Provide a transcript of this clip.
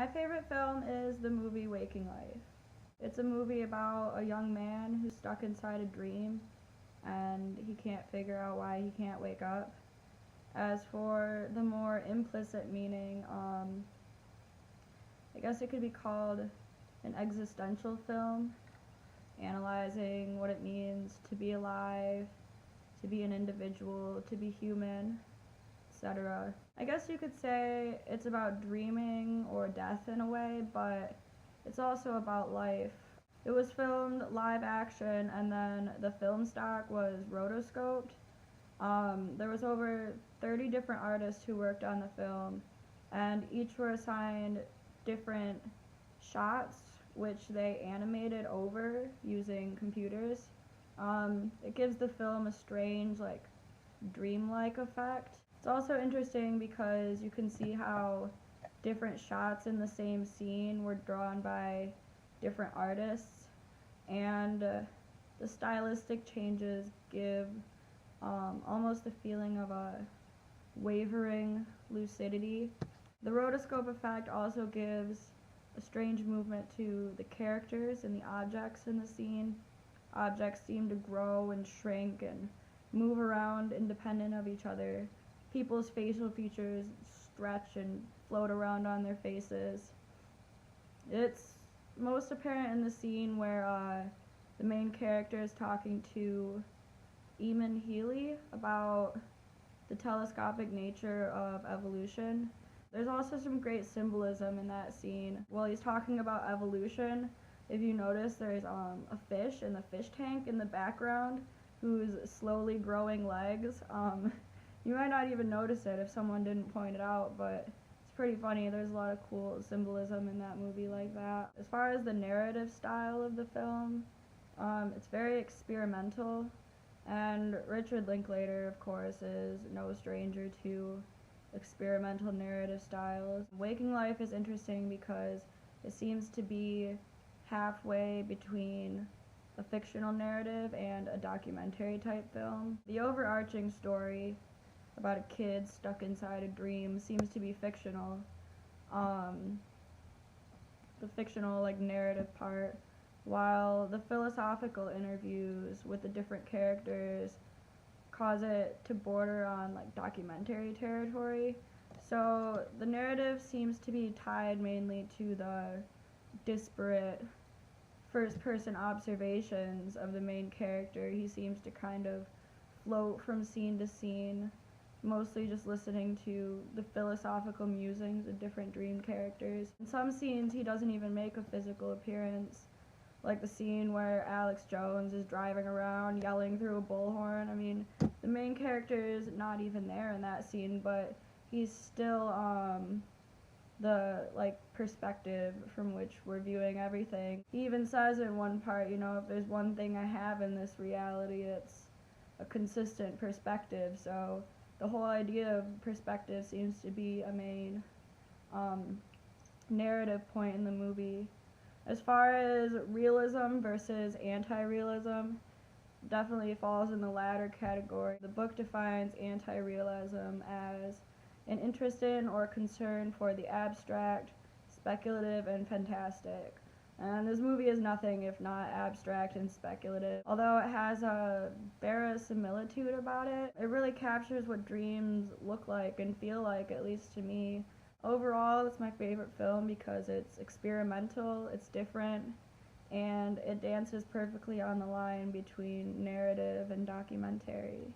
My favorite film is the movie Waking Life. It's a movie about a young man who's stuck inside a dream and he can't figure out why he can't wake up. As for the more implicit meaning, I guess it could be called an existential film, analyzing what it means to be alive, to be an individual, to be human, etc. I guess you could say it's about dreaming or death in a way, but it's also about life. It was filmed live action and then the film stock was rotoscoped. There was over 30 different artists who worked on the film, and each were assigned different shots which they animated over using computers. It gives the film a strange, like, dreamlike effect. It's also interesting because you can see how different shots in the same scene were drawn by different artists, and the stylistic changes give almost a feeling of a wavering lucidity. The rotoscope effect also gives a strange movement to the characters and the objects in the scene. Objects seem to grow and shrink and move around independent of each other. People's facial features stretch and float around on their faces. It's most apparent in the scene where the main character is talking to Eamon Healy about the telescopic nature of evolution. There's also some great symbolism in that scene. While he's talking about evolution, if you notice, there's a fish in the fish tank in the background who's slowly growing legs. You might not even notice it if someone didn't point it out, but it's pretty funny. There's a lot of cool symbolism in that movie like that. As far as the narrative style of the film, it's very experimental, and Richard Linklater, of course, is no stranger to experimental narrative styles. Waking Life is interesting because it seems to be halfway between a fictional narrative and a documentary type film. The overarching story about a kid stuck inside a dream seems to be fictional. The fictional, like, narrative part, while the philosophical interviews with the different characters cause it to border on, like, documentary territory. So the narrative seems to be tied mainly to the disparate first-person observations of the main character. He seems to kind of float from scene to scene, mostly just listening to the philosophical musings of different dream characters. In some scenes, he doesn't even make a physical appearance, like the scene where Alex Jones is driving around yelling through a bullhorn. I mean, the main character is not even there in that scene, but he's still the, like, perspective from which we're viewing everything. He even says in one part, you know, if there's one thing I have in this reality, it's a consistent perspective. So the whole idea of perspective seems to be a main narrative point in the movie. As far as realism versus anti-realism, definitely falls in the latter category. The book defines anti-realism as an interest in or concern for the abstract, speculative, and fantastic. And this movie is nothing if not abstract and speculative. Although it has a verisimilitude about it, it really captures what dreams look like and feel like, at least to me. Overall, it's my favorite film because it's experimental, it's different, and it dances perfectly on the line between narrative and documentary.